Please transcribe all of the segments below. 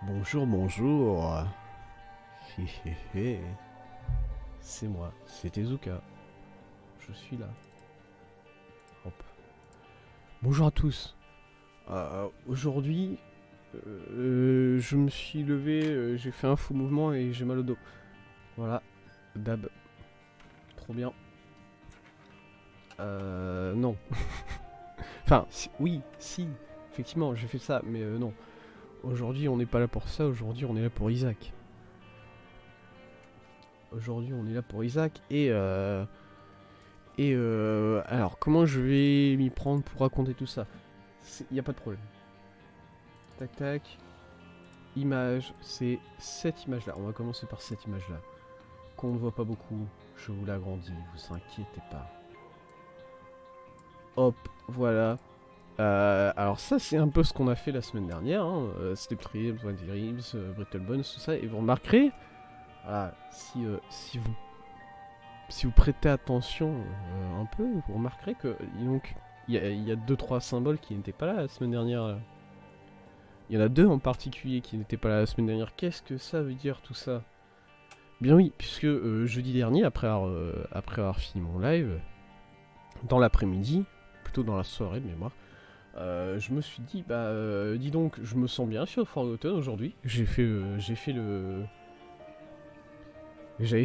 Bonjour, bonjour. Hé hé hé. C'est moi, c'est Tezuka. Je suis là. Hop. Bonjour à tous. Aujourd'hui, je me suis levé, j'ai fait un faux mouvement et j'ai mal au dos. Voilà, dab. Trop bien. Non. Enfin, oui, si, effectivement, j'ai fait ça, mais non. Aujourd'hui, on n'est pas là pour ça, aujourd'hui, on est là pour Isaac. Aujourd'hui, on est là pour Isaac alors, comment je vais m'y prendre pour raconter tout ça? Il n'y a pas de problème. Tac tac. Image, c'est cette image là. On va commencer par cette image là. Qu'on ne voit pas beaucoup. Je vous l'agrandis, vous inquiétez pas. Hop, voilà. Alors ça c'est un peu ce qu'on a fait la semaine dernière. Hein. Step Tribs, Wild Ribs, Brittle Bones, tout ça. Et vous remarquerez, si vous prêtez attention un peu, vous remarquerez que donc il y a 2-3 symboles qui n'étaient pas là la semaine dernière. Là. Il y en a deux en particulier qui n'étaient pas là la semaine dernière. Qu'est-ce que ça veut dire tout ça? Bien oui, puisque jeudi dernier, après avoir fini mon live, dans l'après-midi, plutôt dans la soirée de mémoire, je me suis dit, dis donc, je me sens bien sur Forgotten aujourd'hui. J'avais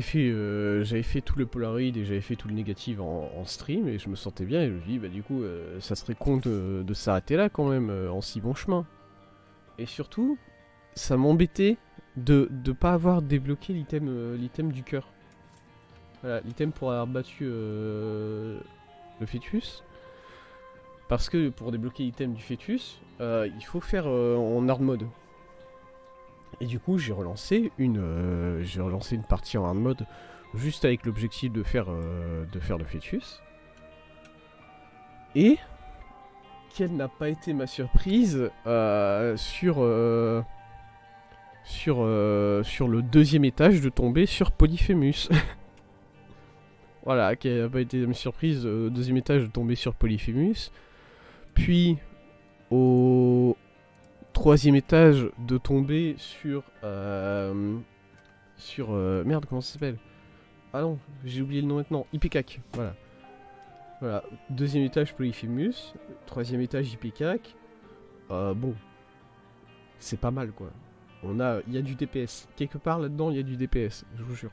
fait tout le Polaroid et j'avais fait tout le négatif en stream et je me sentais bien et je me suis dit, du coup, ça serait con de s'arrêter là quand même, en si bon chemin. Et surtout, ça m'embêtait de pas avoir débloqué l'item du cœur. Voilà, l'item pour avoir battu le fœtus. Parce que pour débloquer l'item du fœtus, il faut faire en hard mode. Et du coup, j'ai relancé une partie en hard mode juste avec l'objectif de faire le fœtus. Et quelle n'a pas été ma surprise sur le deuxième étage de tomber sur Polyphemus. Voilà, quelle n'a pas été ma surprise au deuxième étage de tomber sur Polyphemus. Puis au troisième étage de tomber sur merde, comment ça s'appelle? Ah non, j'ai oublié le nom maintenant. Ipecac, voilà. Voilà, deuxième étage Polyphemus, troisième étage Ipecac. Bon, c'est pas mal quoi. Il y a du DPS. Quelque part là-dedans, il y a du DPS, je vous jure.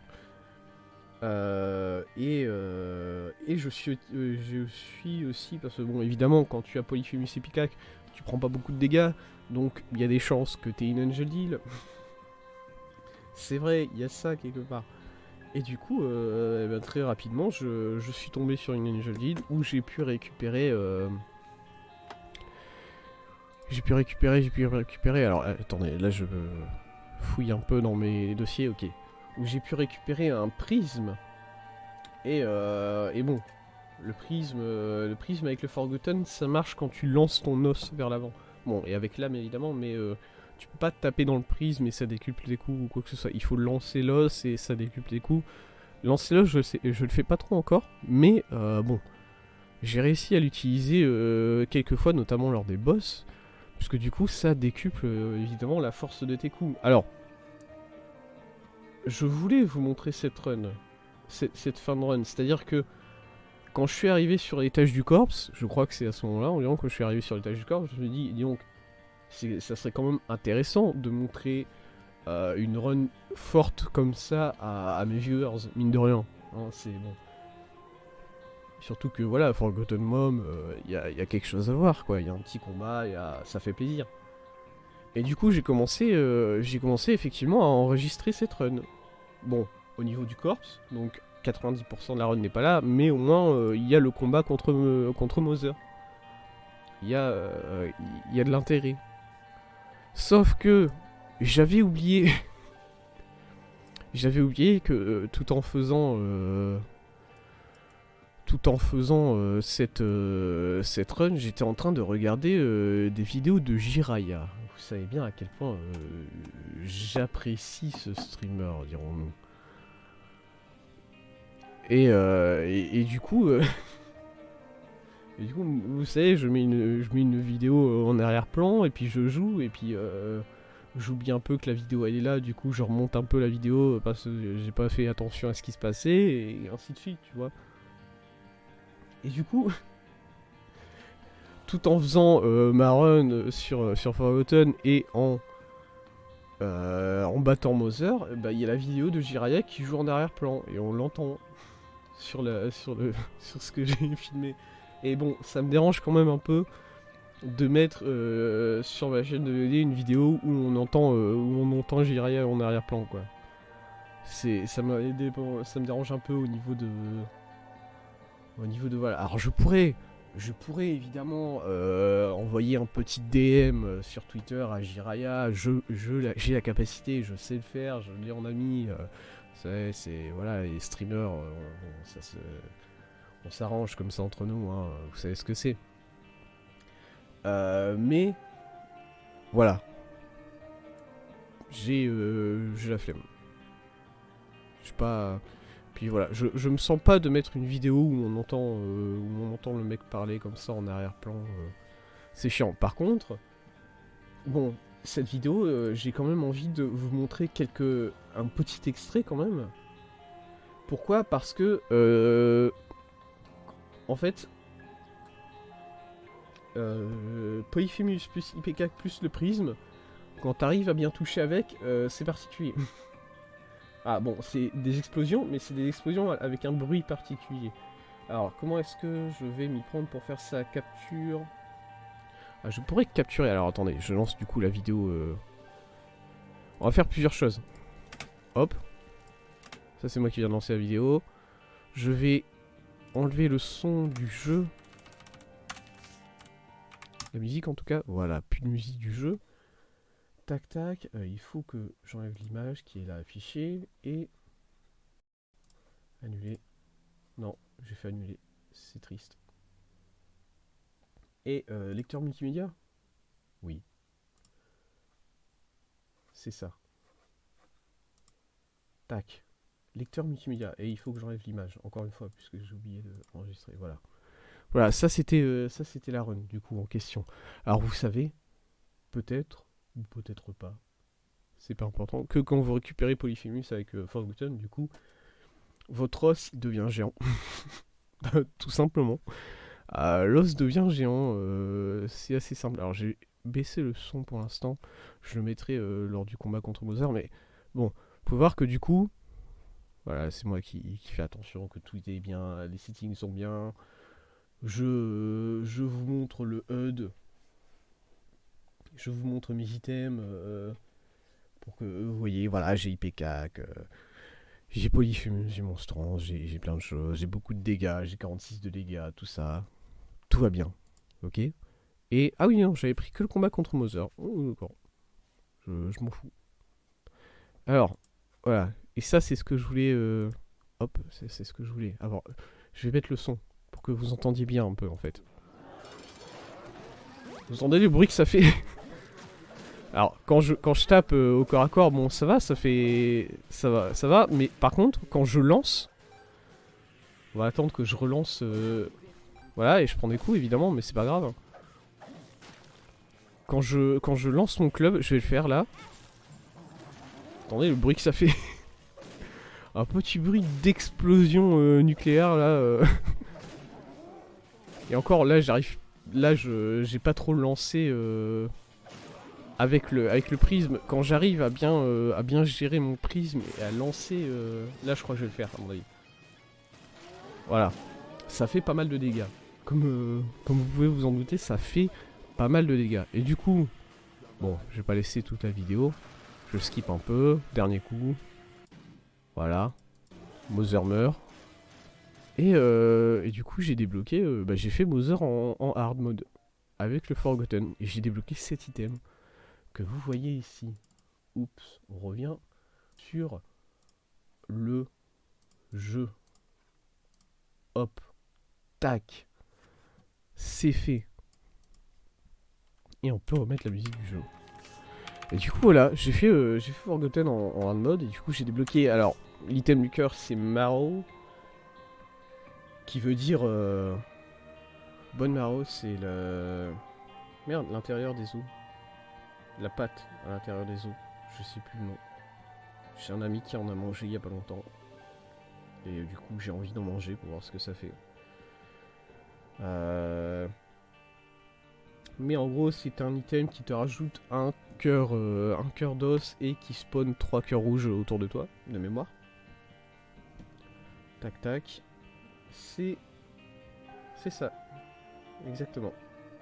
Et je suis aussi, parce que bon, évidemment, quand tu as Polyphemus Ipecac, tu prends pas beaucoup de dégâts, donc il y a des chances que t'aies une Angel Deal. C'est vrai, il y a ça quelque part. Et du coup, très rapidement, je suis tombé sur une Angel Deal où j'ai pu récupérer. Alors, attendez, là je fouille un peu dans mes dossiers, ok. Où j'ai pu récupérer un prisme. Et bon, le prisme avec le Forgotten, ça marche quand tu lances ton os vers l'avant. Bon, et avec l'âme évidemment, mais tu peux pas taper dans le prisme et ça décuple les coups ou quoi que ce soit. Il faut lancer l'os et ça décuple les coups. Lancer l'os, je le fais pas trop encore, mais bon, j'ai réussi à l'utiliser quelques fois, notamment lors des boss, puisque du coup ça décuple évidemment la force de tes coups. Alors, je voulais vous montrer cette run, cette fin de run, c'est-à-dire que quand je suis arrivé sur l'étage du corpse, je crois que c'est à ce moment-là, environ, quand je suis arrivé sur l'étage du corpse, je me dis, dis donc, ça serait quand même intéressant de montrer une run forte comme ça à mes viewers, mine de rien. Hein, c'est bon. Surtout que voilà, Forgotten Mom, y a quelque chose à voir, quoi. Il y a un petit combat, ça fait plaisir. Et du coup, j'ai commencé effectivement à enregistrer cette run. Bon, au niveau du corpse, donc 90% de la run n'est pas là, mais au moins il y a le combat contre Mother. Il y a de l'intérêt. Sauf que j'avais oublié que tout en faisant cette run, j'étais en train de regarder des vidéos de Jiraya. Vous savez bien à quel point j'apprécie ce streamer, dirons-nous. Et du coup, vous savez, je mets une vidéo en arrière-plan et puis je joue et puis j'oublie un peu que la vidéo elle est là, du coup je remonte un peu la vidéo parce que j'ai pas fait attention à ce qui se passait, et ainsi de suite, tu vois. Et du coup, tout en faisant ma run sur Forgotten et en battant Mother, bah il y a la vidéo de Jiraya qui joue en arrière-plan, et on l'entend sur ce que j'ai filmé. Et bon, ça me dérange quand même un peu de mettre sur ma chaîne de VD une vidéo où on entend Jiraya en arrière-plan, quoi. Ça me dérange un peu au niveau de voilà. Alors je pourrais évidemment envoyer un petit DM sur Twitter à Jiraya. J'ai la capacité, je sais le faire, je l'ai en ami. C'est voilà, les streamers, on s'arrange comme ça entre nous, hein, vous savez ce que c'est. Mais voilà, j'ai la flemme. Je sais pas. Puis voilà, je me sens pas de mettre une vidéo où on entend le mec parler comme ça en arrière-plan. C'est chiant. Par contre, bon, cette vidéo, j'ai quand même envie de vous montrer un petit extrait quand même. Pourquoi? Parce que en fait, Polyphemus plus IPK plus le prisme, quand t'arrives à bien toucher avec, c'est particulier. Ah bon, c'est des explosions, mais c'est des explosions avec un bruit particulier. Alors, comment est-ce que je vais m'y prendre pour faire sa capture? Ah, je pourrais capturer. Alors, attendez, je lance du coup la vidéo. On va faire plusieurs choses. Hop. Ça, c'est moi qui viens de lancer la vidéo. Je vais enlever le son du jeu. La musique, en tout cas. Voilà, plus de musique du jeu. Tac, tac. Il faut que j'enlève l'image qui est là affichée. Et... annuler. Non, j'ai fait annuler. C'est triste. Et lecteur multimédia? Oui. C'est ça. Tac. Lecteur multimédia. Et il faut que j'enlève l'image. Encore une fois, puisque j'ai oublié d'enregistrer. Voilà. Voilà, ça c'était la run, du coup, en question. Alors vous savez, peut-être, ou peut-être pas, c'est pas important, que quand vous récupérez Polyphemus avec Forgotten, du coup, votre os il devient géant. Tout simplement. L'os devient géant, c'est assez simple. Alors j'ai baissé le son pour l'instant, je le mettrai lors du combat contre Mother, mais bon, vous pouvez voir que du coup, voilà, c'est moi qui fais attention, que tout est bien, les settings sont bien. Je vous montre le HUD, je vous montre mes items pour que vous voyez, voilà, j'ai IPK, j'ai Polyphemus, j'ai Monstrance, j'ai plein de choses, j'ai beaucoup de dégâts, j'ai 46 de dégâts, tout ça, tout va bien, ok. Et, ah oui, non, j'avais pris que le combat contre Mother, oh, d'accord, je m'en fous. Alors, voilà, et ça c'est ce que je voulais, hop, c'est ce que je voulais. Alors, je vais mettre le son, pour que vous entendiez bien un peu en fait. Vous entendez le bruit que ça fait? Alors, quand je tape au corps à corps, bon, ça va, ça va, mais par contre, quand je lance, on va attendre que je relance, voilà, et je prends des coups, évidemment, mais c'est pas grave. Quand je lance mon club, je vais le faire, là. Attendez, le bruit que ça fait. Un petit bruit d'explosion nucléaire, là. Et encore, là, j'arrive... Là, j'ai pas trop lancé... Avec le prisme, quand j'arrive à bien gérer mon prisme et à lancer... là, je crois que je vais le faire, à mon avis. Voilà. Ça fait pas mal de dégâts. Comme vous pouvez vous en douter, ça fait pas mal de dégâts. Et du coup... Bon, je vais pas laisser toute la vidéo. Je skip un peu. Dernier coup. Voilà. Mother meurt. Et du coup, j'ai débloqué... j'ai fait Mother en hard mode. Avec le Forgotten. Et j'ai débloqué 7 items. Que vous voyez ici. Oups, on revient sur le jeu. Hop, tac, c'est fait. Et on peut remettre la musique du jeu. Et du coup voilà, j'ai fait Forgotten en hard mode et du coup j'ai débloqué. Alors l'item du cœur c'est Marrow, qui veut dire bonne Marrow, c'est le... Merde, l'intérieur des os. la pâte à l'intérieur des os. Je sais plus le nom. J'ai un ami qui en a mangé il y a pas longtemps. Et du coup j'ai envie d'en manger pour voir ce que ça fait. Mais en gros c'est un item qui te rajoute un cœur d'os et qui spawn 3 cœurs rouges autour de toi, de mémoire. Tac tac. C'est ça. Exactement.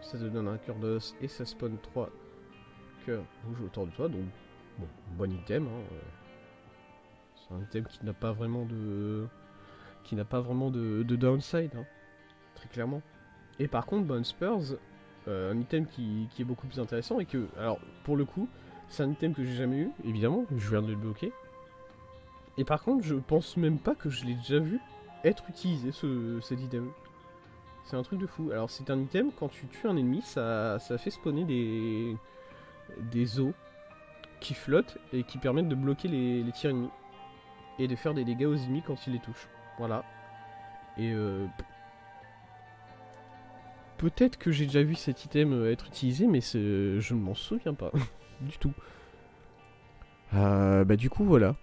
Ça te donne un cœur d'os et ça spawn 3 cœurs rouges autour de toi. Donc bon item. Hein. C'est un item qui n'a pas vraiment de... de downside. Hein. Très clairement. Et par contre, Bone Spurs, un item qui est beaucoup plus intéressant et que, alors pour le coup, c'est un item que j'ai jamais eu, évidemment, je viens de le bloquer. Et par contre, je pense même pas que je l'ai déjà vu être utilisé, cet item. C'est un truc de fou. Alors c'est un item, quand tu tues un ennemi, ça fait spawner des os qui flottent et qui permettent de bloquer les tirs ennemis. Et de faire des dégâts aux ennemis quand ils les touchent. Voilà. Et peut-être que j'ai déjà vu cet item être utilisé, mais je ne m'en souviens pas du tout. Bah du coup voilà.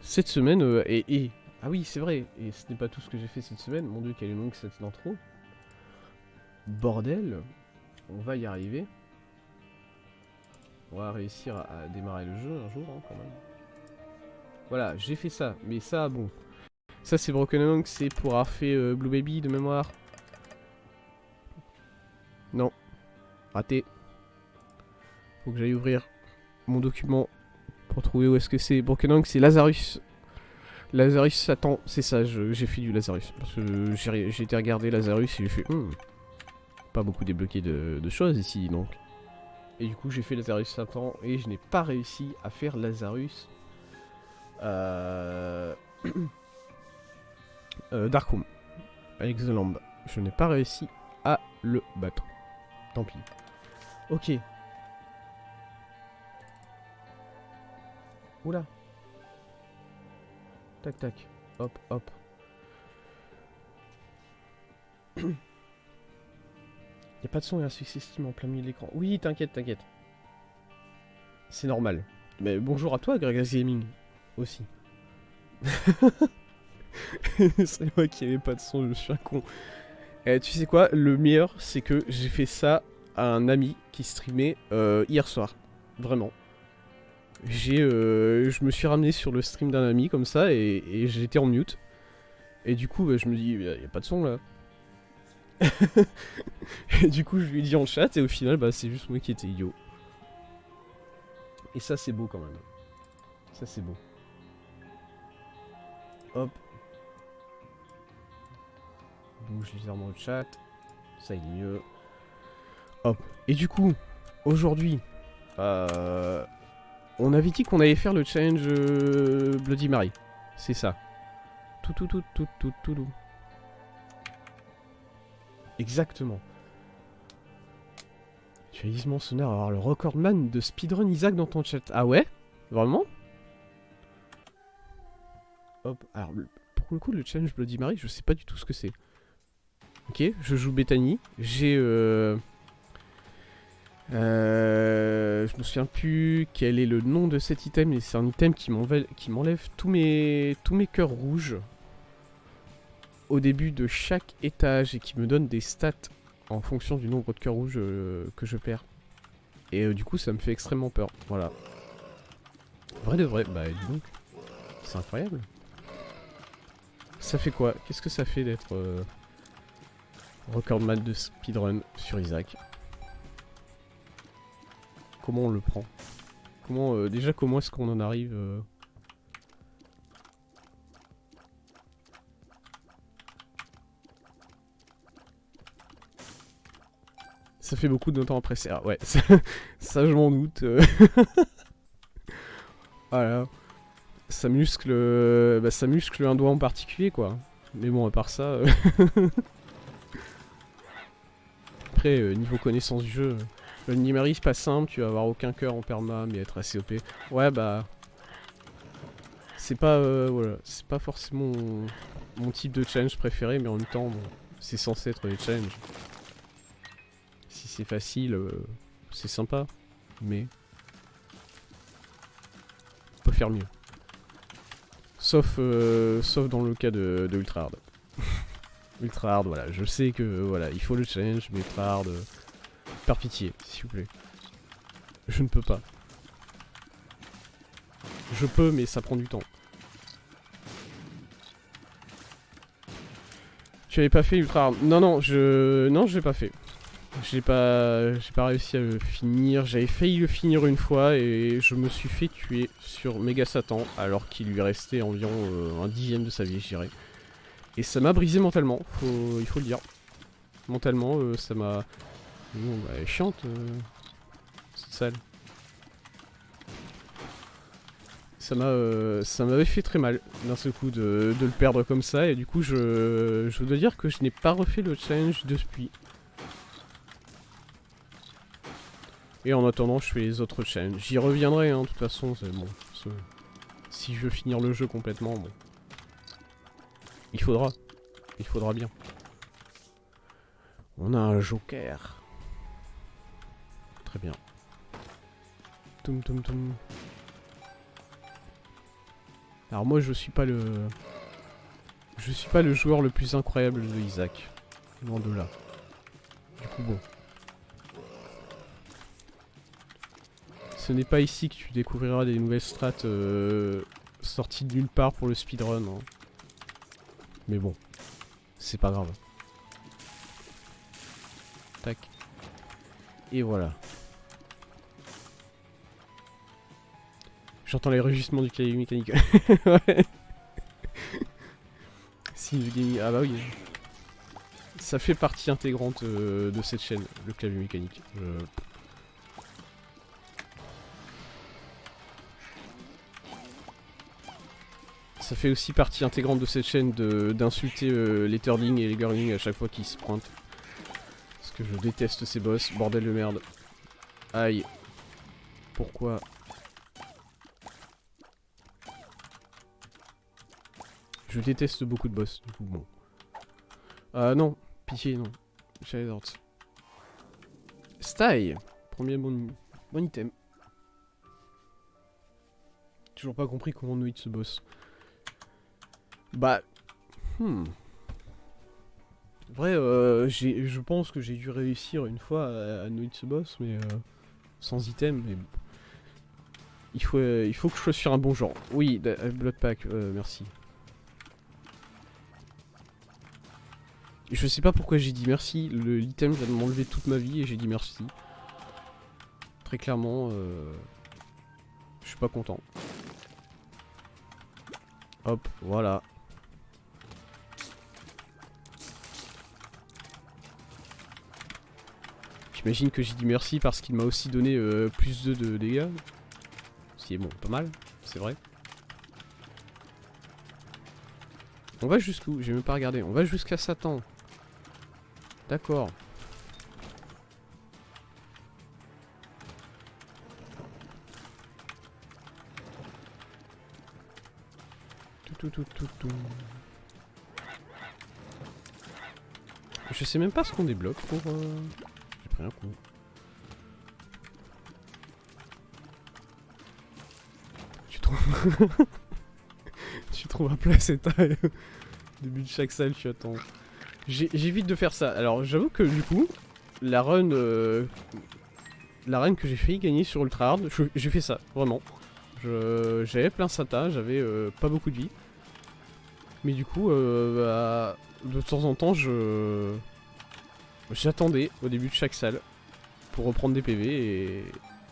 Cette semaine, ah oui c'est vrai, et ce n'est pas tout ce que j'ai fait cette semaine, mon dieu quelle est longue cette intro. Bordel, on va y arriver. On va réussir à démarrer le jeu un jour hein, quand même. Voilà, j'ai fait ça, mais ça bon. Ça c'est Broken Among, c'est pour avoir fait Blue Baby de mémoire. Non. Raté. Faut que j'aille ouvrir mon document pour trouver où est-ce que c'est. Broken Among, c'est Lazarus. Lazarus, attends, c'est ça, j'ai fait du Lazarus. Parce que j'ai été regarder Lazarus et j'ai fait... pas beaucoup débloqué de choses ici, donc. Et du coup, j'ai fait Lazarus Satan et je n'ai pas réussi à faire Lazarus... Darkroom. Avec The Lamb. Je n'ai pas réussi à le battre. Tant pis. Ok. Oula. Tac tac. Hop hop. Y'a pas de son et un succès Steam en plein milieu de l'écran. Oui, t'inquiète, t'inquiète. C'est normal. Mais bonjour à toi, Gregas Gaming. Aussi. C'est moi qui avais pas de son, je suis un con. Tu sais quoi, le meilleur, c'est que j'ai fait ça à un ami qui streamait hier soir. Vraiment. Je me suis ramené sur le stream d'un ami comme ça et j'étais en mute. Et du coup, bah, je me dis, y a pas de son là. Et du coup, je lui ai dit en chat et au final, bah, c'est juste moi qui étais idiot. Et ça, c'est beau quand même. Ça, c'est beau. Hop. Bouge légèrement le chat. Ça, il est mieux. Hop. Et du coup, aujourd'hui, on avait dit qu'on allait faire le challenge Bloody Mary. C'est ça. Tout. Exactement. Tu as vivement sonné à avoir le recordman de speedrun Isaac dans ton chat. Ah ouais? Vraiment? Hop. Alors, pour le coup, le challenge Bloody Mary, je sais pas du tout ce que c'est. Ok, je joue Bethany. J'ai je me souviens plus quel est le nom de cet item, mais c'est un item qui m'enlève tous mes cœurs rouges au début de chaque étage et qui me donne des stats en fonction du nombre de cœurs rouges que je perds. Et du coup ça me fait extrêmement peur, voilà. Vrai de vrai, bah dis donc, c'est incroyable. Ça fait quoi? Qu'est-ce que ça fait d'être recordman de speedrun sur Isaac? Comment on le prend? Déjà comment est-ce qu'on en arrive Ça fait beaucoup de temps après ça, ouais, ça je m'en doute. Voilà. Ça muscle un doigt en particulier quoi. Mais bon à part ça... Après niveau connaissance du jeu... Le numérique pas simple, tu vas avoir aucun cœur en perma mais être assez OP. Ouais bah... C'est pas voilà, c'est pas forcément mon type de challenge préféré, mais en même temps bon, c'est censé être des challenges. Si c'est facile, c'est sympa, mais faire mieux. Sauf dans le cas de Ultra Hard. Ultra Hard, voilà, je sais que voilà, il faut le challenge, mais Ultra Hard, par pitié, s'il vous plaît. Je ne peux pas. Je peux, mais ça prend du temps. Tu avais pas fait Ultra Hard? Non, non, je l'ai pas fait. J'ai pas réussi à le finir. J'avais failli le finir une fois et je me suis fait tuer sur Méga Satan alors qu'il lui restait environ un dixième de sa vie, je dirais. Et ça m'a brisé mentalement, il faut le dire. Mentalement, ça m'a... Bon, bah, elle est chiante, cette salle. Ça m'avait fait très mal d'un seul coup de le perdre comme ça. Et du coup, je dois dire que je n'ai pas refait le challenge depuis. Et en attendant, je fais les autres challenges. J'y reviendrai, hein, de toute façon. Bon, si je veux finir le jeu complètement, bon. Il faudra. Il faudra bien. On a un joker. Très bien. Toum toum toum. Alors moi je suis pas le... Je suis pas le joueur le plus incroyable de Isaac. Loin de là. Du coup bon. Ce n'est pas ici que tu découvriras des nouvelles strats sorties de nulle part pour le speedrun. Hein. Mais bon. C'est pas grave. Tac. Et voilà. J'entends les rugissements du clavier mécanique. Ouais. Si, le gaming... Ah bah oui. Ça fait partie intégrante de cette chaîne, le clavier mécanique. Ça fait aussi partie intégrante de cette chaîne d'insulter les Turdings et les Girlings à chaque fois qu'ils se pointent. Parce que je déteste ces boss, bordel de merde. Aïe. Pourquoi? Je déteste beaucoup de boss, du coup bon. Ah non, pitié non. Shadowheart. Style. Premier bon item. Toujours pas compris comment on hit ce boss. Bah... Vrai, je pense que j'ai dû réussir une fois à no hit ce boss, mais sans item, mais... Il faut que je sois sur un bon genre. Oui, Blood Pack, merci. Je sais pas pourquoi j'ai dit merci, l'item vient de m'enlever toute ma vie et j'ai dit merci. Très clairement, je suis pas content. Hop, voilà. J'imagine que j'ai dit merci parce qu'il m'a aussi donné plus 2 de dégâts. Ce qui est bon, pas mal, c'est vrai. On va jusqu'où? J'ai même pas regardé. On va jusqu'à Satan. D'accord. Tout. Je sais même pas ce qu'on débloque pour... J'ai pris un coup. Tu trouves... tu trouves un placenta au début de chaque salle, tu attends. J'évite de faire ça. Alors j'avoue que du coup, la run que j'ai failli gagner sur Ultra Hard, j'ai fait ça, vraiment. J'avais plein Sata, j'avais pas beaucoup de vie. Mais du coup, bah, de temps en temps, j'attendais au début de chaque salle pour reprendre des PV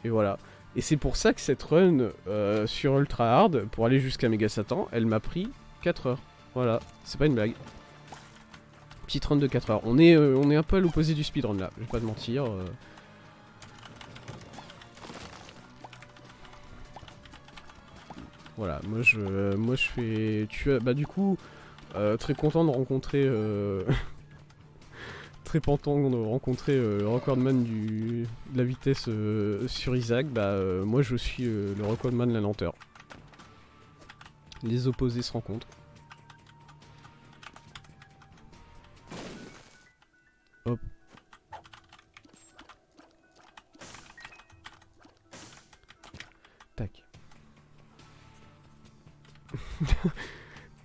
et voilà. Et c'est pour ça que cette run sur Ultra Hard, pour aller jusqu'à Méga Satan, elle m'a pris 4 heures. Voilà, c'est pas une blague. Petite run de 4 heures. On est un peu à l'opposé du speedrun là, je vais pas te mentir. Voilà, moi je fais... Bah du coup, très content de rencontrer... très content de rencontrer le recordman de la vitesse sur Isaac. Bah moi je suis le recordman de la lenteur. Les opposés se rencontrent. Hop. Tac.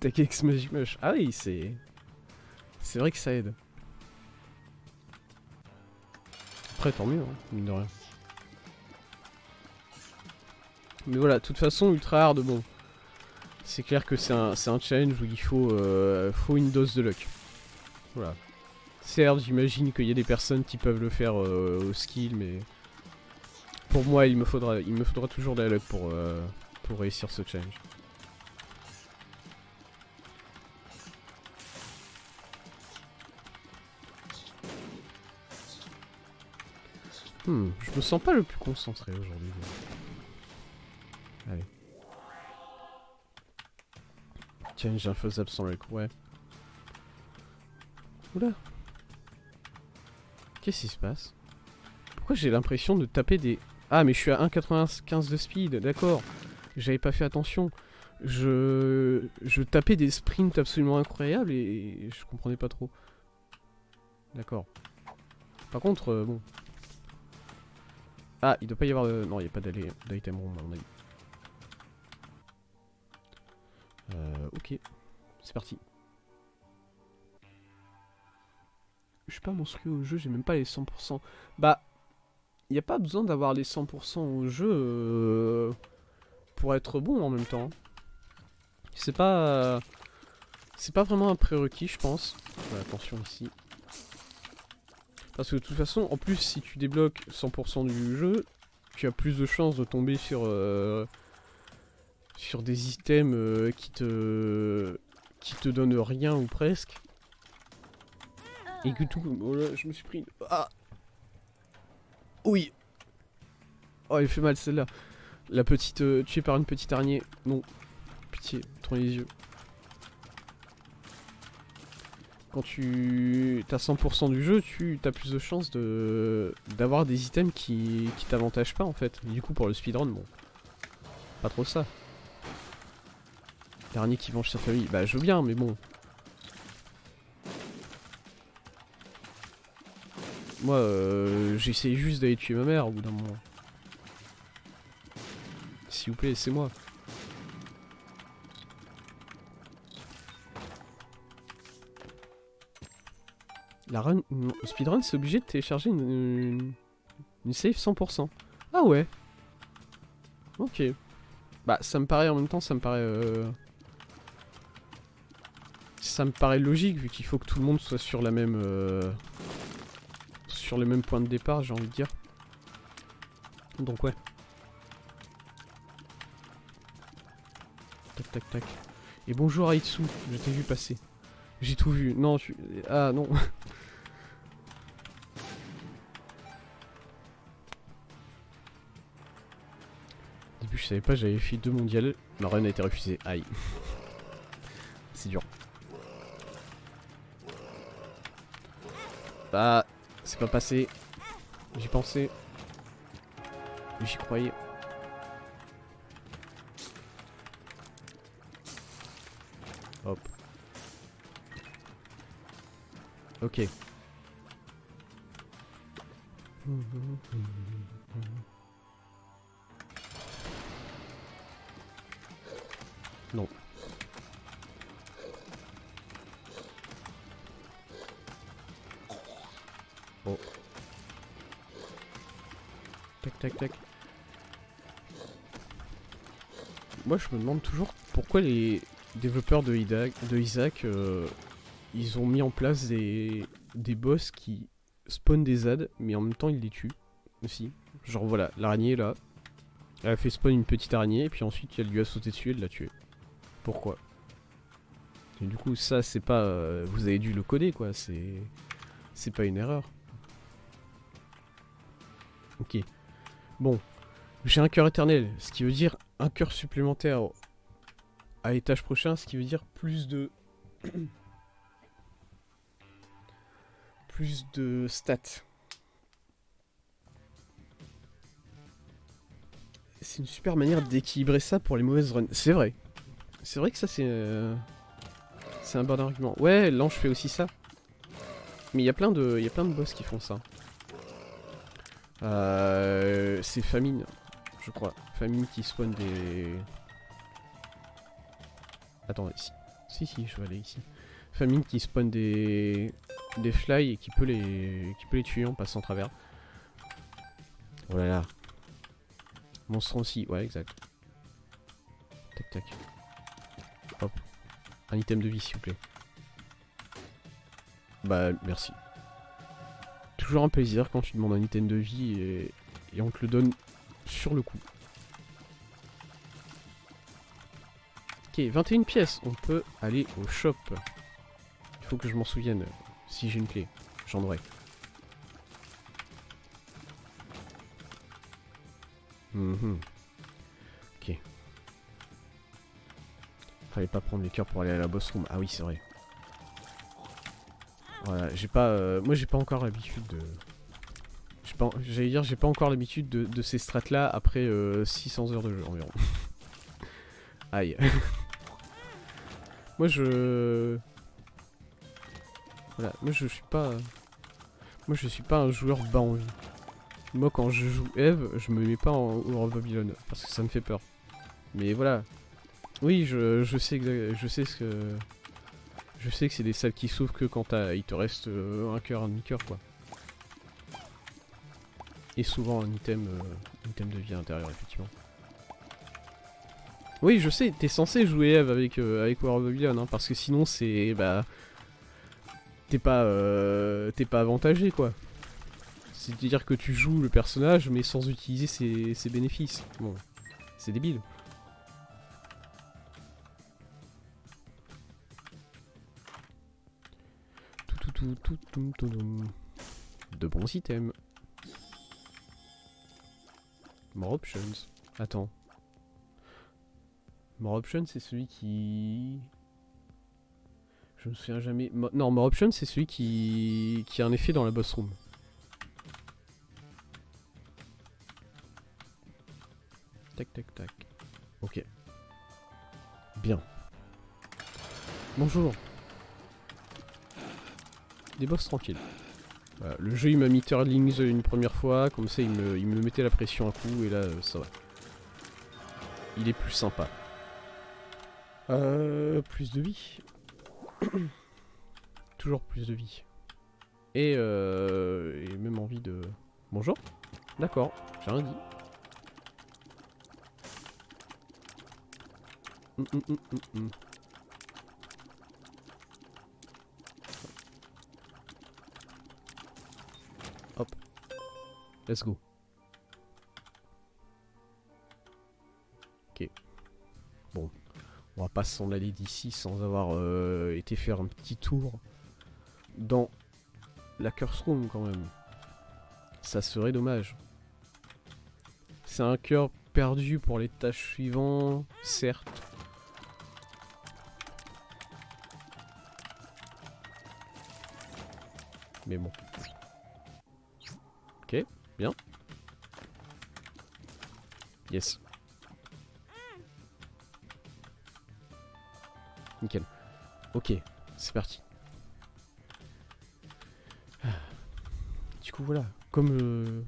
Takex Magic Mush. Ah oui, c'est... C'est vrai que ça aide. Après, tant mieux, hein, mine de rien. Mais voilà, de toute façon, ultra hard, bon. C'est clair que c'est un challenge où il faut une dose de luck. Voilà. Certes, j'imagine qu'il y a des personnes qui peuvent le faire au skill, mais... Pour moi, il me faudra toujours de la luck pour réussir ce challenge. Je me sens pas le plus concentré aujourd'hui. Allez. Challenge infaisable sans luck, ouais. Oula. Qu'est-ce qui se passe? Pourquoi j'ai l'impression de taper des... Ah, mais je suis à 1,95 de speed, d'accord. J'avais pas fait attention. Je tapais des sprints absolument incroyables et je comprenais pas trop. D'accord. Par contre, bon... Ah, il doit pas y avoir... Non, il n'y a pas d'item room à mon avis. Ok. C'est parti. Je suis pas monstrueux au jeu, j'ai même pas les 100%. Bah... Il n'y a pas besoin d'avoir les 100% au jeu pour être bon en même temps. C'est pas vraiment un prérequis, je pense. Ouais, attention ici. Parce que de toute façon, en plus, si tu débloques 100% du jeu, tu as plus de chances de tomber sur des items qui te donnent rien ou presque. Et que tout... Oh là, je me suis pris... Ah! Oui! Oh, elle fait mal celle-là. La petite... tuée par une petite araignée. Non. Pitié, tourne les yeux. Quand tu as 100% du jeu, tu as plus de chances d'avoir des items qui t'avantagent pas en fait. Et du coup pour le speedrun, bon, pas trop ça. L'araignée qui venge sa famille, bah je veux bien mais bon. Moi j'essaye juste d'aller tuer ma mère au bout d'un moment. S'il vous plaît, laissez-moi. Le speedrun, c'est obligé de télécharger une save 100%. Ah ouais. Ok. Bah ça me paraît en même temps, ça me paraît logique vu qu'il faut que tout le monde soit sur la même sur les mêmes points de départ, j'ai envie de dire. Donc ouais. Tac tac tac. Et bonjour Aitsu, je t'ai vu passer. J'ai tout vu. Non, tu... Ah non. Au début je savais pas, j'avais fait 2 mondiales. Ma run a été refusée. Aïe. C'est dur. Bah, c'est pas passé. J'y pensais. J'y croyais. Hop. Ok. Non. Bon. Tac tac tac. Moi je me demande toujours pourquoi les développeurs de Isaac ils ont mis en place des boss qui spawnent des ZAD mais en même temps ils les tuent aussi. Genre voilà, l'araignée là, elle a fait spawn une petite araignée et puis ensuite elle lui a sauté dessus et elle l'a tué. Pourquoi? Et du coup ça c'est pas... vous avez dû le coder quoi, c'est pas une erreur. Ok. Bon. J'ai un cœur éternel, ce qui veut dire un cœur supplémentaire à l'étage prochain, ce qui veut dire plus de... plus de stats. C'est une super manière d'équilibrer ça pour les mauvaises runs. C'est vrai. C'est vrai que ça c'est un bon argument. Ouais, l'ange fait aussi ça. Mais il y a plein de boss qui font ça. C'est Famine, je crois. Famine qui spawn des... Attends, ici. Si, je vais aller ici. Famine qui spawn des fly et qui peut les tuer en passant à travers. Oh là là. Monstre aussi, ouais, exact. Tac tac. Hop. Un item de vie, s'il vous plaît. Bah, merci. Toujours un plaisir quand tu demandes un item de vie et on te le donne sur le coup. Ok, 21 pièces. On peut aller au shop. Il faut que je m'en souvienne. Si j'ai une clé, j'en aurai. Ok. Fallait pas prendre les cœurs pour aller à la boss room. Ah oui, c'est vrai. Voilà, j'ai pas... moi, j'ai pas encore l'habitude de... J'allais dire, j'ai pas encore l'habitude de ces strats là après 600 heures de jeu environ. Aïe. Moi je... Voilà, moi je suis pas... Moi je suis pas un joueur bas en vie. Moi quand je joue Eve, je me mets pas en War of Babylon parce que ça me fait peur. Mais voilà. Oui, je sais ce que... Je sais que c'est des salles qui s'ouvrent que quand il te reste un cœur, un demi-cœur quoi. Et souvent un item de vie à l'intérieur effectivement. Oui, je sais, t'es censé jouer Eve avec War of Babylon, hein, parce que sinon c'est... Bah... T'es pas avantagé, quoi. C'est-à-dire que tu joues le personnage, mais sans utiliser ses bénéfices. Bon, c'est débile. De bons items. More options. Attends. More options, c'est celui qui... Je me souviens jamais... Non, More options, c'est celui qui a un effet dans la boss room. Tac, tac, tac. Ok. Bien. Bonjour. Des boss tranquilles. Voilà, le jeu il m'a mis Turlings une première fois, comme ça il me mettait la pression un coup et là ça va. Il est plus sympa. Plus de vie. Toujours plus de vie. Et même envie de... Bonjour. D'accord, j'ai rien dit. Hop. Let's go. Ok. Bon. On va pas s'en aller d'ici sans avoir été faire un petit tour dans la curse room quand même. Ça serait dommage. C'est un cœur perdu pour les tâches suivantes, certes. Mais bon. Ok, bien. Yes. Nickel. Ok, c'est parti. Du coup voilà, comme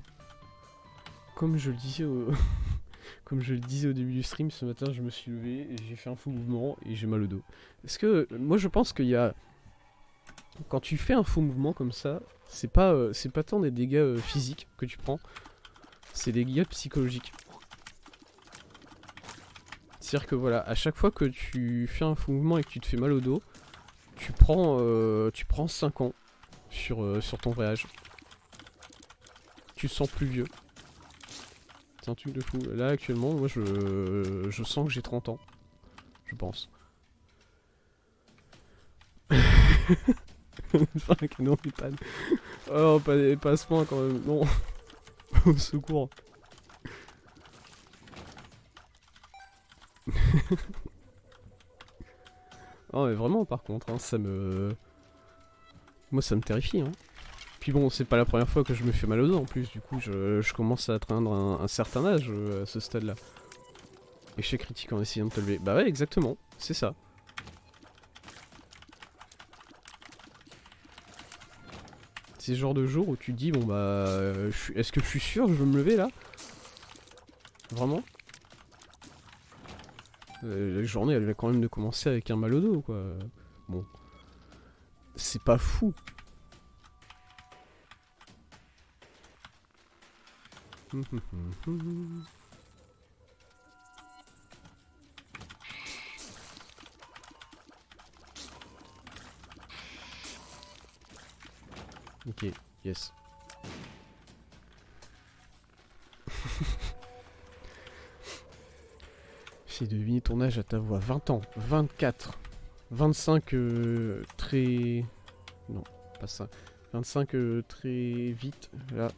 je le disais comme je le disais au début du stream, ce matin je me suis levé et j'ai fait un faux mouvement et j'ai mal au dos. Parce que moi je pense qu'il y a... Quand tu fais un faux mouvement comme ça, c'est pas tant des dégâts physiques que tu prends, c'est des dégâts psychologiques. C'est-à-dire que voilà, à chaque fois que tu fais un faux mouvement et que tu te fais mal au dos, tu prends 5 ans sur ton vrai âge. Tu te sens plus vieux. C'est un truc de fou. Là actuellement, moi je sens que j'ai 30 ans. Je pense. Non, mais pas... Oh, pas à ce point quand même. Non. Au secours. Oh mais vraiment par contre, hein, ça me... Moi ça me terrifie. Hein. Puis bon, c'est pas la première fois que je me fais mal au dos en plus, du coup je commence à atteindre un certain âge à ce stade là. Échec critique en essayant de te lever. Bah ouais, exactement, c'est ça. C'est ce genre de jour où tu te dis, bon bah... Est-ce que je suis sûr que je veux me lever là? Vraiment? La journée, elle va quand même de commencer avec un mal au dos, quoi. Bon. C'est pas fou. Ok, yes. J'ai deviné ton âge à ta voix. 20 ans, 24, 25 très... Non, pas ça. 25 très vite, là.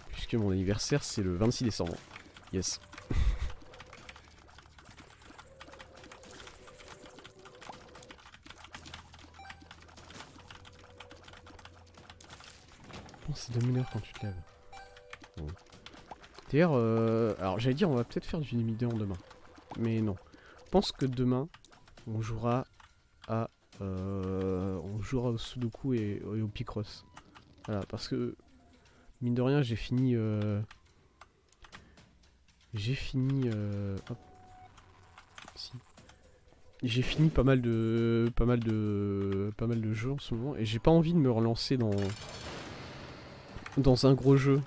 Puisque mon anniversaire, c'est le 26 décembre. Yes. Bon, c'est de 1 heure quand tu te lèves. Bon. D'ailleurs, alors j'allais dire on va peut-être faire du demi-heure demain. Mais non. Je pense que demain, on jouera à... on jouera au Sudoku et au Picross. Voilà, parce que... Mine de rien, j'ai fini... hop. Si. J'ai fini pas mal de jeux en ce moment. Et j'ai pas envie de me relancer dans un gros jeu.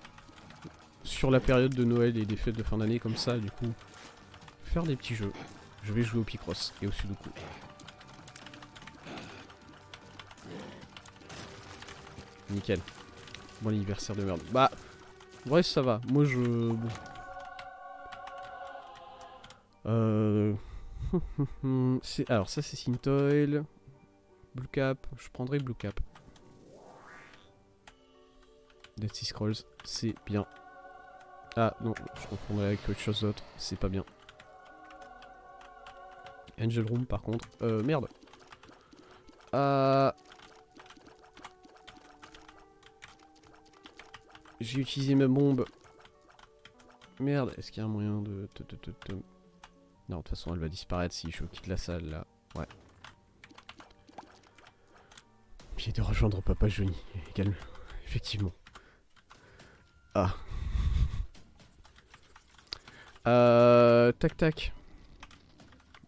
Sur la période de Noël et des fêtes de fin d'année comme ça, du coup, faire des petits jeux. Je vais jouer au Picross et au Sudoku. Nickel. Bon anniversaire de merde. Bah, ouais, ça va. Moi, je... Bon. Alors, ça, c'est Syntoil. Blue Cap. Je prendrai Blue Cap. Dead Sea Scrolls, c'est bien. Ah non, je confondrais avec autre chose d'autre, c'est pas bien. Angel Room par contre, merde. J'ai utilisé ma bombe. Merde, est-ce qu'il y a un moyen de... Non, de toute façon elle va disparaître si je quitte la salle là. Ouais. J'ai de rejoindre Papa Johnny, calme, effectivement. Ah. Tac tac.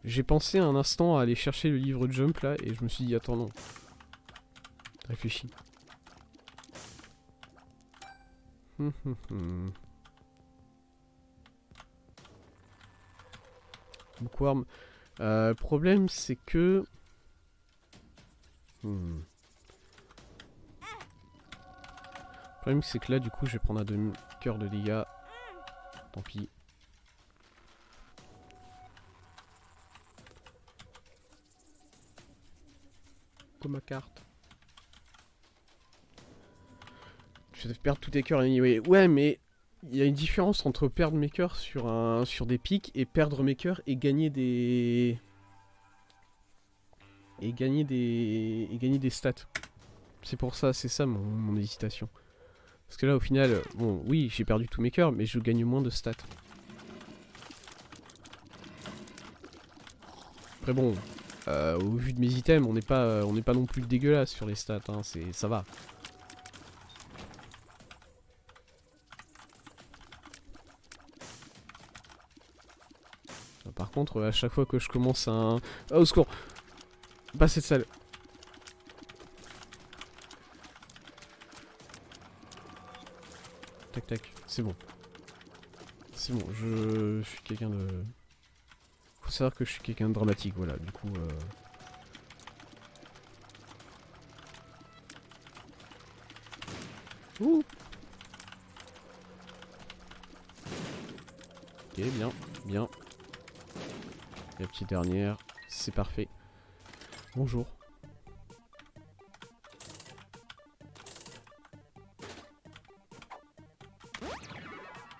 J'ai pensé un instant à aller chercher le livre Jump là et je me suis dit attends non. Réfléchis. Bookworm. Problème c'est que... Le problème c'est que là du coup je vais prendre un demi-cœur de dégâts. Tant pis. Ma carte. Tu vas perdre tous tes cœurs anyway. Ouais, mais il y a une différence entre perdre mes cœurs sur des pics et perdre mes cœurs et gagner des gagner des stats. C'est pour ça, c'est ça mon hésitation. Parce que là au final, bon oui j'ai perdu tous mes cœurs mais je gagne moins de stats. Après bon, au vu de mes items, on n'est pas non plus dégueulasse sur les stats, hein, ça va. Par contre, à chaque fois que je commence un... Oh, au secours! Pas cette salle. Tac tac, c'est bon. C'est bon, je suis quelqu'un de... Faut savoir que je suis quelqu'un de dramatique, voilà, du coup... Ouh. Ok, bien, bien. La petite dernière, c'est parfait. Bonjour.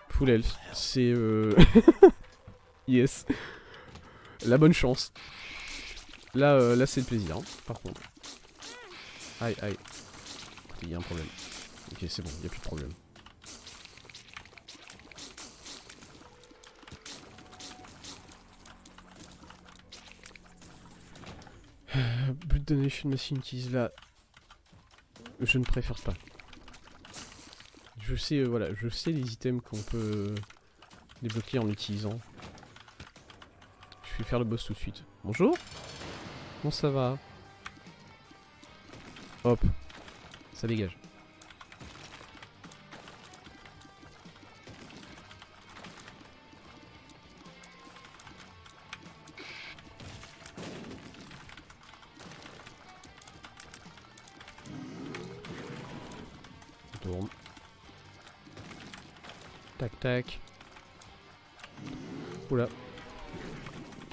Full health, c'est yes. La bonne chance. Là, là c'est le plaisir, hein, par contre. Aïe, aïe. Il y a un problème. Ok, c'est bon, il n'y a plus de problème. Blood Donation Machine utilise là. Je ne préfère pas. Je sais, voilà, je sais les items qu'on peut débloquer en l'utilisant. Je vais faire le boss tout de suite. Bonjour. Comment ça va? Hop. Ça dégage. On tourne. Tac tac. Oula.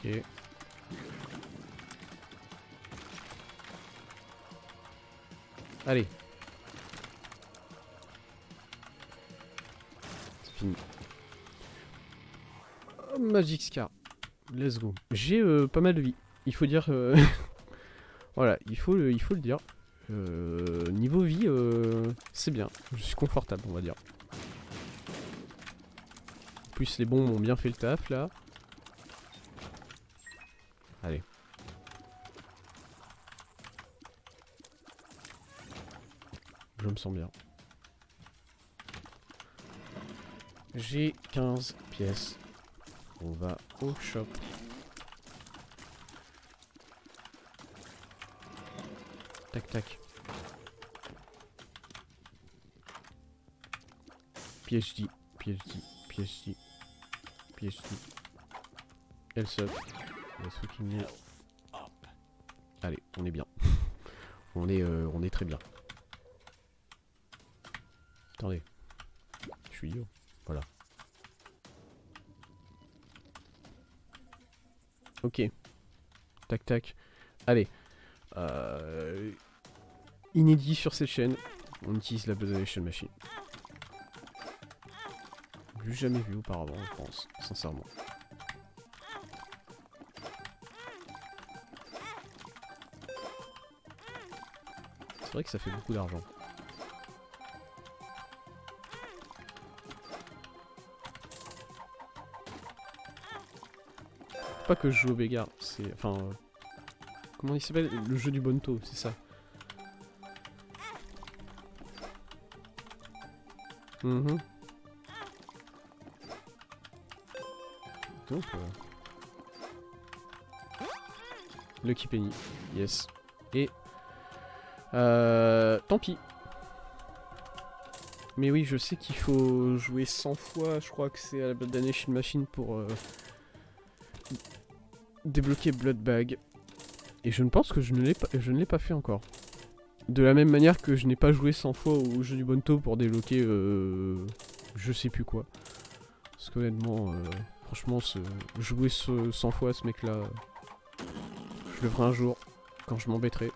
Ok. Allez. C'est fini. Oh, Magic Scar. Let's go. J'ai pas mal de vie. Il faut dire... voilà, il faut le dire. Niveau vie, c'est bien. Je suis confortable, on va dire. En plus, les bombes ont bien fait le taf, là. Allez. Je me sens bien. J'ai 15 pièces. On va au shop. Tac tac. PhD, PhD, PhD, PhD. Else up. Let's fucking me. Allez, on est bien. on est très bien. Attendez. Je suis idiot. Voilà. Ok. Tac tac. Allez. Inédit sur cette chaîne. On utilise la Blood Donation Machine. J'ai jamais vu auparavant, je pense. Sincèrement. C'est vrai que ça fait beaucoup d'argent. Pas que je joue au Bégard, c'est... Enfin... comment il s'appelle? Le jeu du Bonto, c'est ça. Donc... Lucky Penny, yes. Et... tant pis. Mais oui, je sais qu'il faut jouer 100 fois, je crois que c'est à la Blood Donation Machine pour... débloquer Blood Bag. Et je ne pense que je ne l'ai pas fait encore. De la même manière que je n'ai pas joué 100 fois au jeu du Bonto pour débloquer je sais plus quoi. Parce qu'honnêtement, franchement, jouer 100 fois à ce mec là, je le ferai un jour, quand je m'embêterai.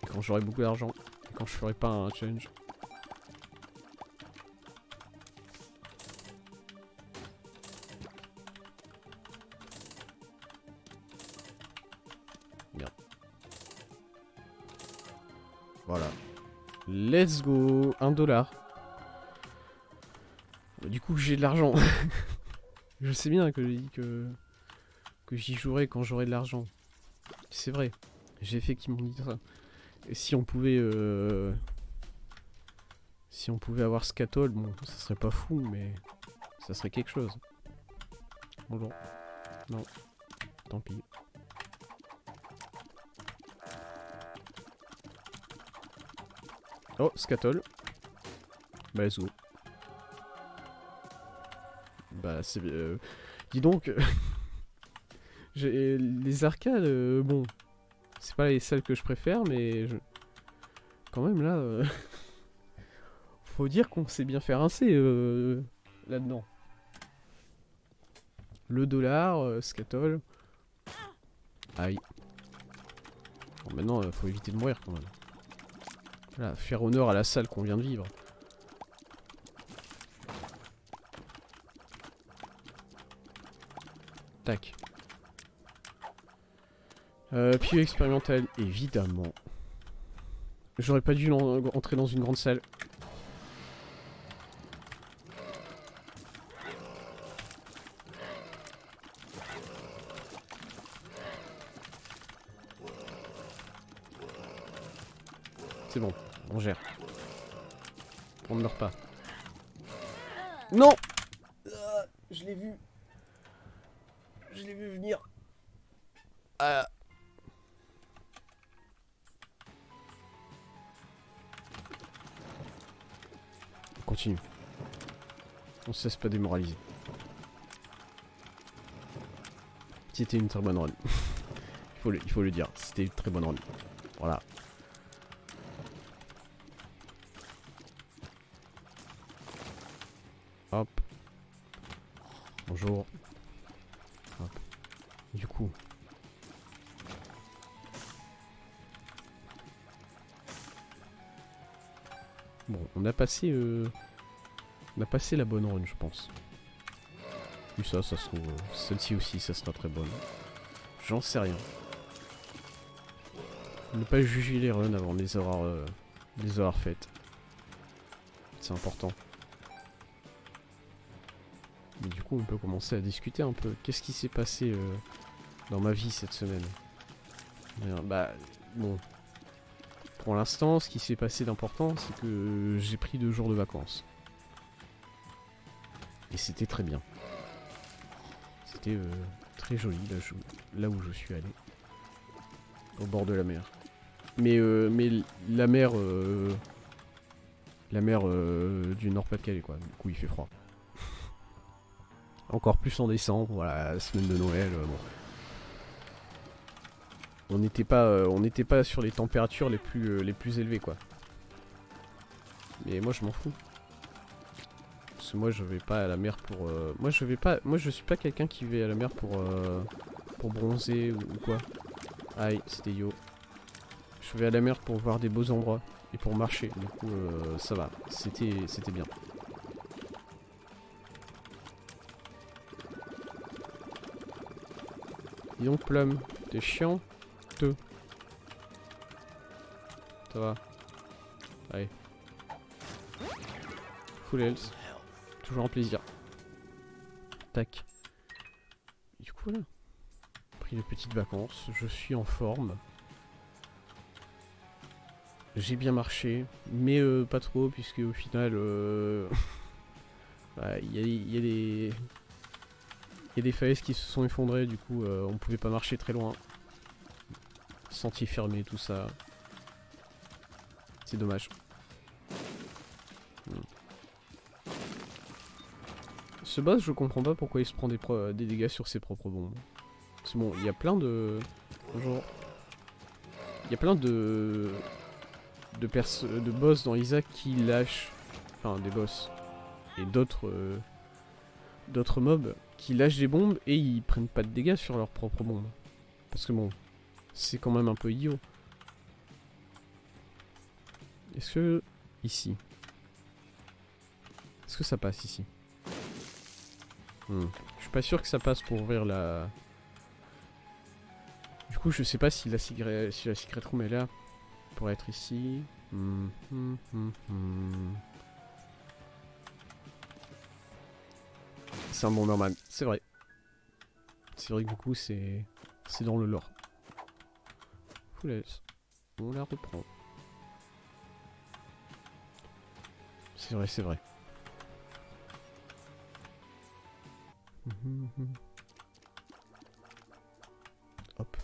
Et quand j'aurai beaucoup d'argent. Et quand je ferai pas un challenge. Voilà. Let's go. 1 $. Du coup, j'ai de l'argent. Je sais bien que j'ai dit que j'y jouerai quand j'aurai de l'argent. C'est vrai. J'ai effectivement dit ça. Et si on pouvait... si on pouvait avoir Scatol, bon, ça serait pas fou, mais... ça serait quelque chose. Bonjour. Non. Tant pis. Oh, Scatol. Bah, let's go. Bah, c'est... dis donc... les arcades, bon... c'est pas les salles que je préfère, mais... quand même, là... faut dire qu'on sait bien faire rincer, là-dedans. Le dollar, Scatol... Aïe. Bon, maintenant, faut éviter de mourir, quand même. Voilà, faire honneur à la salle qu'on vient de vivre. Tac. Puis expérimental, évidemment. J'aurais pas dû entrer dans une grande salle. C'est bon, on gère. On ne meurt pas. Non! Je l'ai vu. Je l'ai vu venir. Ah. On continue. On se laisse pas démoraliser. C'était une très bonne run. il faut le dire, c'était une très bonne run. Voilà. Hop. Bonjour. Hop. Du coup. Bon, on a passé la bonne run, je pense. Et ça se trouve, celle-ci aussi, ça sera très bonne. J'en sais rien. Ne pas juger les runs avant de les avoir faites. C'est important. Mais du coup, on peut commencer à discuter un peu. Qu'est-ce qui s'est passé dans ma vie cette semaine? Bah, bon. Pour l'instant, ce qui s'est passé d'important, c'est que j'ai pris 2 jours de vacances. Et c'était très bien. C'était très joli là où je suis allé. Au bord de la mer. Mais la mer du Nord-Pas-de-Calais, quoi. Du coup, il fait froid. Encore plus en décembre, voilà, la semaine de Noël, bon. On n'était pas sur les températures les plus élevées, quoi. Mais moi, je m'en fous. Parce que moi, je vais pas à la mer pour... Moi, je suis pas quelqu'un qui va à la mer pour bronzer ou quoi. Aïe, c'était yo. Je vais à la mer pour voir des beaux endroits et pour marcher. Du coup, ça va. C'était bien. Dis donc, Plum, t'es chiant. Ça va. Allez. Full health. Toujours un plaisir. Tac. Du coup, voilà. Pris de petites vacances. Je suis en forme. J'ai bien marché. Mais pas trop, puisque au final... bah, y a des falaises qui se sont effondrées. Du coup, on pouvait pas marcher très loin. Sentier fermé, tout ça. C'est dommage. Ce boss, je comprends pas pourquoi il se prend des dégâts sur ses propres bombes. C'est bon, il y a plein de... Bonjour. Il y a plein de boss dans Isaac qui lâchent... Enfin, des boss. Et d'autres mobs qui lâchent des bombes et ils prennent pas de dégâts sur leurs propres bombes. Parce que bon, c'est quand même un peu idiot. Est-ce que... Ici. Est-ce que ça passe ici? Je suis pas sûr que ça passe pour ouvrir la... Du coup, je sais pas si la secret room est là. Pour être ici. C'est un Bomberman, c'est vrai. C'est vrai que du coup, c'est dans le lore. On la reprend. C'est vrai, c'est vrai. Hop.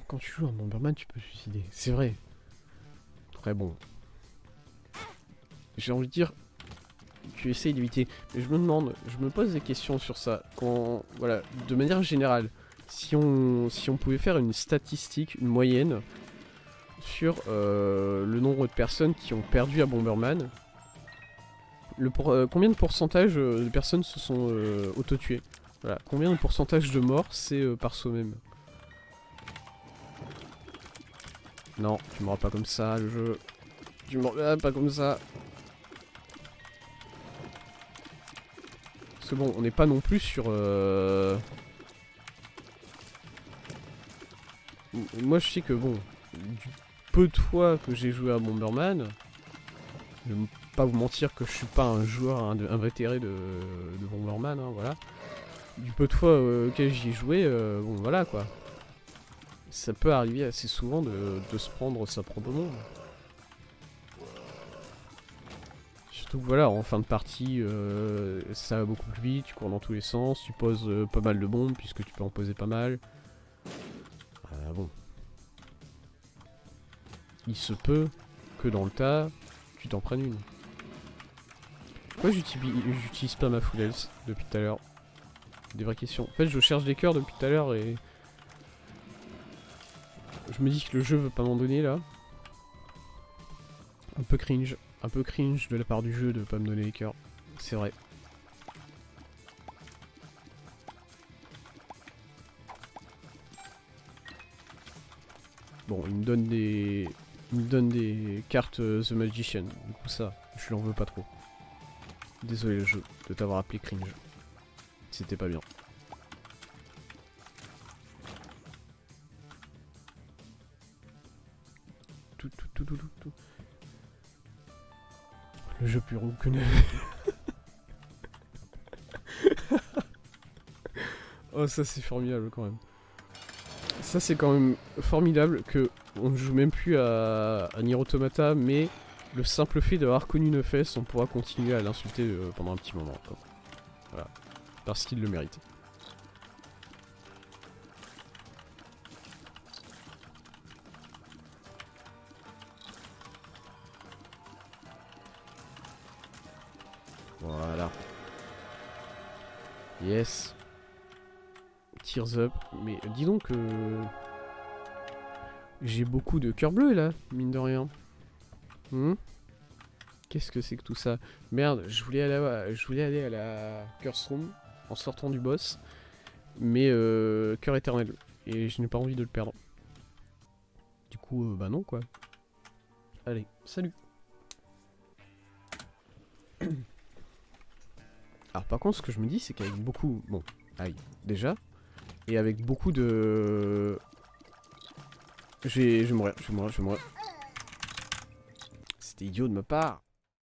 Quand tu joues en Bomberman, tu peux suicider. C'est vrai. Très bon. J'ai envie de dire, tu essayes d'éviter. Mais je me pose des questions sur ça. Quand, voilà, de manière générale, si on pouvait faire une statistique, une moyenne sur le nombre de personnes qui ont perdu à Bomberman, combien de pourcentage de personnes se sont auto-tuées? Voilà, combien de pourcentage de morts c'est par soi-même? Non, tu m'auras pas comme ça, le jeu. Tu m'auras pas comme ça. Parce que bon, on n'est pas non plus sur... Moi je sais que bon, du peu de fois que j'ai joué à Bomberman, je vais pas vous mentir que je suis pas un joueur invétéré de Bomberman, hein, voilà. Du peu de fois auquel j'y ai joué, bon voilà quoi. Ça peut arriver assez souvent de se prendre sa propre bombe. Surtout que voilà, en fin de partie, ça va beaucoup plus vite, tu cours dans tous les sens, tu poses pas mal de bombes puisque tu peux en poser pas mal. Ah bon. Il se peut que dans le tas, tu t'en prennes une. Pourquoi j'utilise pas ma full health depuis tout à l'heure? Des vraies questions. En fait, je cherche des cœurs depuis tout à l'heure et... Je me dis que le jeu veut pas m'en donner là. Un peu cringe. Un peu cringe de la part du jeu de pas me donner les cœurs. C'est vrai. Bon, il me donne des... Il me donne des cartes The Magician. Du coup ça, je l'en veux pas trop. Désolé le jeu de t'avoir appelé cringe. C'était pas bien. Tout. Le jeu plus roux que neuf. Oh ça c'est formidable quand même. Ça c'est quand même formidable que on ne joue même plus à Nier Automata, mais le simple fait d'avoir connu Neufès, on pourra continuer à l'insulter pendant un petit moment. Quoi. Voilà. Parce qu'il le mérite. Voilà. Yes. Tears up. Mais dis donc que... j'ai beaucoup de cœurs bleus là, mine de rien. Qu'est-ce que c'est que tout ça? Merde, je voulais aller à la Curse Room en sortant du boss. Mais cœur éternel. Et je n'ai pas envie de le perdre. Du coup, bah non quoi. Allez, salut. Alors par contre, ce que je me dis, c'est qu'avec beaucoup... Bon, aïe, déjà. Et avec beaucoup de... Je vais mourir. C'était idiot de ma part.